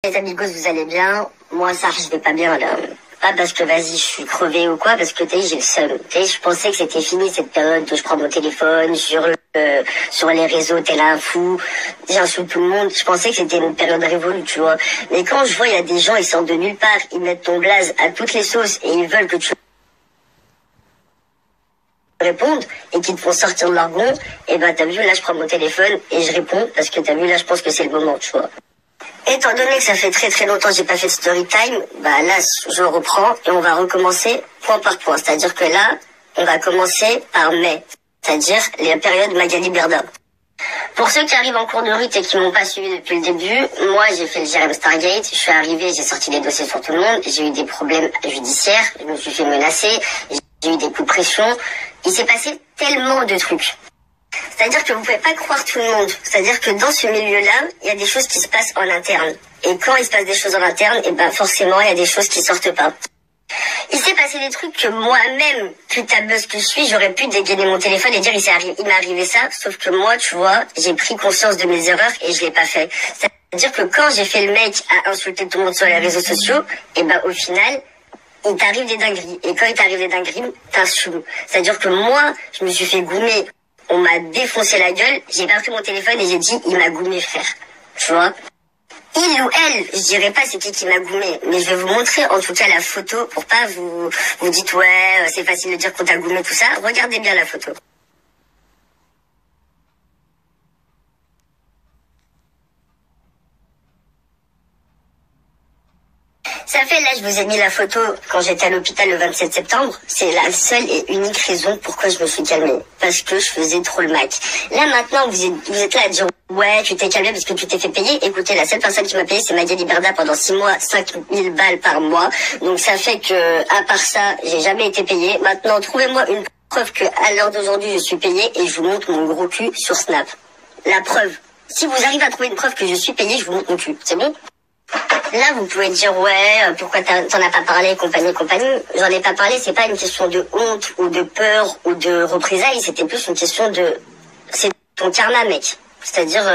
Les amigos, vous allez bien? Moi, ça, je vais pas bien, là. Pas parce que, vas-y, je suis crevée ou quoi, parce que, t'as vu, j'ai le seum. T'as vu, je pensais que c'était fini, cette période où je prends mon téléphone, sur les réseaux, t'es là, un fou, j'insulte tout le monde. Je pensais que c'était une période révolue, tu vois. Mais quand je vois, il y a des gens, ils sortent de nulle part, ils mettent ton blaze à toutes les sauces, et ils veulent que tu répondent, et qu'ils te font sortir de leur bon, et ben, t'as vu, là, je prends mon téléphone, et je réponds, parce que t'as vu, là, je pense que c'est le moment, tu vois. Étant donné que ça fait très très longtemps que j'ai pas fait de story time, bah là je reprends et on va recommencer point par point. C'est-à-dire que là, on va commencer par mai, c'est-à-dire la période Magali Berda. Pour ceux qui arrivent en cours de route et qui m'ont pas suivi depuis le début, moi j'ai fait le Jérém Stargate, je suis arrivée, j'ai sorti les dossiers sur tout le monde, j'ai eu des problèmes judiciaires, je me suis fait menacer, j'ai eu des coups de pression, il s'est passé tellement de trucs. C'est-à-dire que vous pouvez pas croire tout le monde. C'est-à-dire que dans ce milieu-là, il y a des choses qui se passent en interne. Et quand il se passe des choses en interne, et ben forcément, il y a des choses qui sortent pas. Il s'est passé des trucs que moi-même, putain de buzz que je suis, j'aurais pu dégainer mon téléphone et dire il m'est arrivé ça. Sauf que moi, tu vois, j'ai pris conscience de mes erreurs et je l'ai pas fait. C'est-à-dire que quand j'ai fait le mec à insulter tout le monde sur les réseaux sociaux, et ben au final, il t'arrive des dingueries. Et quand il t'arrive des dingueries, t'insultes. C'est-à-dire que moi, je me suis fait goumer. On m'a défoncé la gueule, j'ai pas pris mon téléphone et j'ai dit, il m'a goumé, frère. Tu vois? Il ou elle, je dirais pas c'est qui m'a goumé, mais je vais vous montrer en tout cas la photo pour pas vous dites, ouais, c'est facile de dire qu'on t'a goumé, tout ça. Regardez bien la photo. Ça fait, là, je vous ai mis la photo quand j'étais à l'hôpital le 27 septembre. C'est la seule et unique raison pourquoi je me suis calmée. Parce que je faisais trop le mac. Là, maintenant, vous êtes là à dire, ouais, tu t'es calmée parce que tu t'es fait payer. Écoutez, la seule personne qui m'a payé, c'est Magali Berda pendant 6 mois, 5000 balles par mois. Donc, ça fait que, à part ça, j'ai jamais été payée. Maintenant, trouvez-moi une preuve que, à l'heure d'aujourd'hui, je suis payée et je vous montre mon gros cul sur Snap. La preuve. Si vous arrivez à trouver une preuve que je suis payée, je vous montre mon cul. C'est bon? Là, vous pouvez dire, ouais, pourquoi t'en as pas parlé, compagnie. J'en ai pas parlé, c'est pas une question de honte ou de peur ou de représailles, c'était plus une question de... C'est ton karma, mec. C'est-à-dire,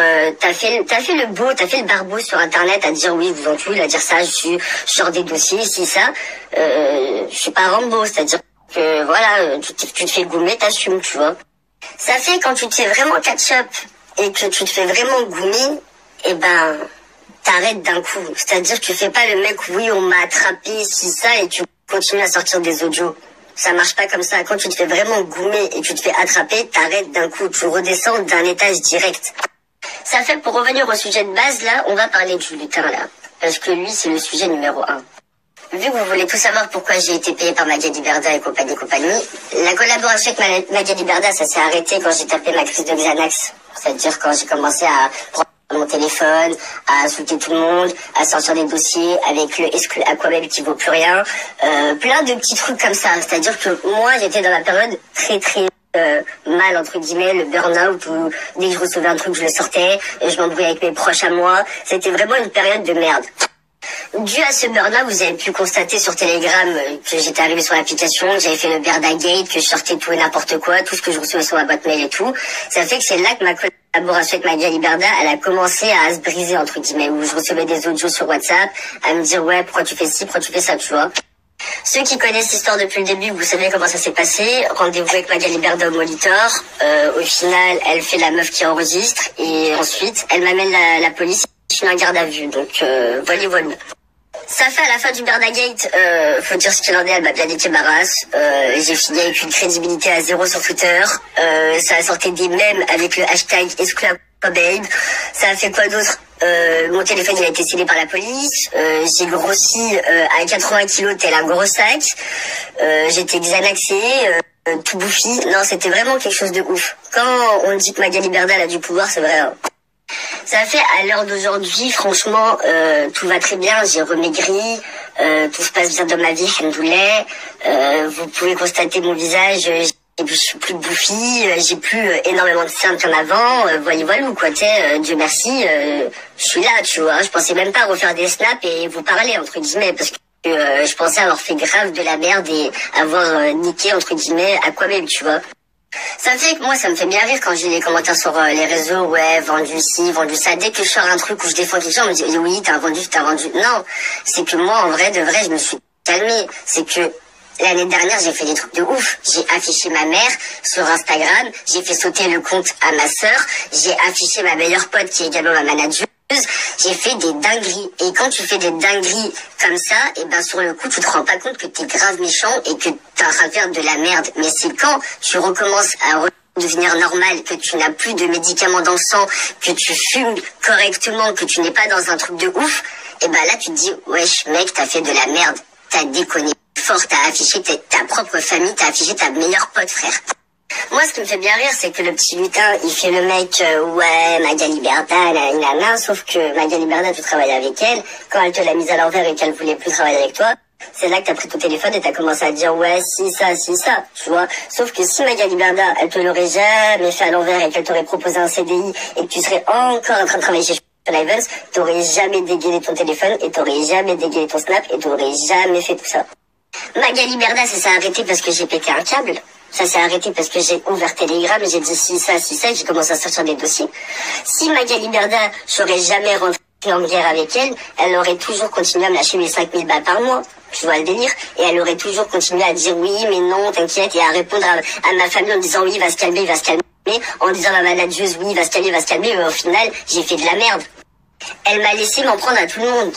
t'as fait le beau, t'as fait le barbeau sur Internet à dire, oui, vous en tuez, à dire ça, je sors des dossiers, si ça. Je suis pas Rambo, c'est-à-dire que, voilà, tu te fais goumer, t'assumes, tu vois. Ça fait quand tu te fais vraiment catch-up et que tu te fais vraiment goumer, eh ben... t'arrêtes d'un coup. C'est-à-dire que tu fais pas le mec, oui, on m'a attrapé, si ça, et tu continues à sortir des audios. Ça marche pas comme ça. Quand tu te fais vraiment goumer et tu te fais attraper, t'arrêtes d'un coup. Tu redescends d'un étage direct. Ça fait, pour revenir au sujet de base, là, on va parler du lutin, là. Parce que lui, c'est le sujet numéro 1. Vu que vous voulez tout savoir pourquoi j'ai été payé par Magali Berda et compagnie, la collaboration avec Magali Berda, ça s'est arrêté quand j'ai tapé ma crise de Xanax. C'est-à-dire quand j'ai commencé à prendre mon téléphone, à insulter tout le monde, à sortir des dossiers avec le exclu Aquaweb qui vaut plus rien, plein de petits trucs comme ça. C'est-à-dire que moi, j'étais dans la période très très mal, entre guillemets, le burn-out, où dès que je recevais un truc, je le sortais, et je m'embrouillais avec mes proches à moi. C'était vraiment une période de merde. Dû à ce burn-out, vous avez pu constater sur Telegram que j'étais arrivée sur l'application, que j'avais fait le Berda Gate, que je sortais tout et n'importe quoi, tout ce que je recevais sur ma boîte mail et tout. Ça fait que c'est là que ma collaboration avec Magali Berda, elle a commencé à se briser, entre guillemets, où je recevais des audios sur WhatsApp, à me dire, ouais, pourquoi tu fais ci, pourquoi tu fais ça, tu vois. Ceux qui connaissent l'histoire depuis le début, vous savez comment ça s'est passé. Rendez-vous avec Magali Berda au Molitor. Au final, elle fait la meuf qui enregistre, et ensuite, elle m'amène la police. Je suis en garde à vue, donc voilà. Ça fait à la fin du Berda Gate, faut dire ce qu'il en est, elle m'a bien niqué ma race. J'ai fini avec une crédibilité à 0 sur Twitter. Ça a sorti des mèmes avec le hashtag #ExcluAquababe. Ça a fait quoi d'autre? Mon téléphone il a été scellé par la police. J'ai grossi à 80 kilos tel un gros sac. J'étais xanaxée. Tout bouffi. Non, c'était vraiment quelque chose de ouf. Quand on dit que Magali Berda a du pouvoir, c'est vrai. Hein. Ça fait à l'heure d'aujourd'hui, franchement, tout va très bien, j'ai remaigri, tout se passe bien dans ma vie, je me voulais. Vous pouvez constater mon visage, je suis plus bouffi, j'ai plus énormément de cernes comme avant, voilà, quoi, Dieu merci, je suis là, tu vois. Je pensais même pas refaire des snaps et vous parler, entre guillemets, parce que je pensais avoir fait grave de la merde et avoir niqué, entre guillemets, Aquababe, tu vois. Ça me fait bien rire quand j'ai les commentaires sur les réseaux, ouais, vendu ci, vendu ça. Dès que je sors un truc où je défends quelque chose, on me dit, oui, t'as vendu. Non, c'est que moi, en vrai, de vrai, je me suis calmée. C'est que l'année dernière, j'ai fait des trucs de ouf. J'ai affiché ma mère sur Instagram, j'ai fait sauter le compte à ma sœur, j'ai affiché ma meilleure pote qui est également ma manager. J'ai fait des dingueries. Et quand tu fais des dingueries comme ça, et ben sur le coup, tu te rends pas compte que t'es grave méchant et que t'es en train de faire de la merde. Mais c'est quand tu recommences à devenir normal, que tu n'as plus de médicaments dans le sang, que tu fumes correctement, que tu n'es pas dans un truc de ouf, et ben là tu te dis, wesh mec, t'as fait de la merde, t'as déconné fort, t'as affiché ta propre famille, t'as affiché ta meilleure pote, frère. Moi, ce qui me fait bien rire, c'est que le petit lutin, il fait le mec, ouais, Magali Berda, nanana, sauf que Magali Berda, tu travailles avec elle. Quand elle te l'a mise à l'envers et qu'elle voulait plus travailler avec toi, c'est là que t'as pris ton téléphone et t'as commencé à dire, ouais, si ça, tu vois. Sauf que si Magali Berda, elle te l'aurait jamais fait à l'envers et qu'elle t'aurait proposé un CDI et que tu serais encore en train de travailler chez Livens, t'aurais jamais dégainé ton téléphone et t'aurais jamais dégainé ton Snap et t'aurais jamais fait tout ça. Magali Berda, ça s'est arrêté parce que j'ai pété un câble. Ça s'est arrêté parce que j'ai ouvert Telegram et j'ai dit si ça, et j'ai commencé à sortir des dossiers. Si Magali Berda, j'aurais jamais rentré en guerre avec elle, elle aurait toujours continué à me lâcher mes 5000 balles par mois. Tu vois le délire? Et elle aurait toujours continué à dire oui, mais non, t'inquiète, et à répondre à ma famille en disant oui, il va se calmer, en disant à ma manageuse oui, il va se calmer, mais au final, j'ai fait de la merde. Elle m'a laissé m'en prendre à tout le monde.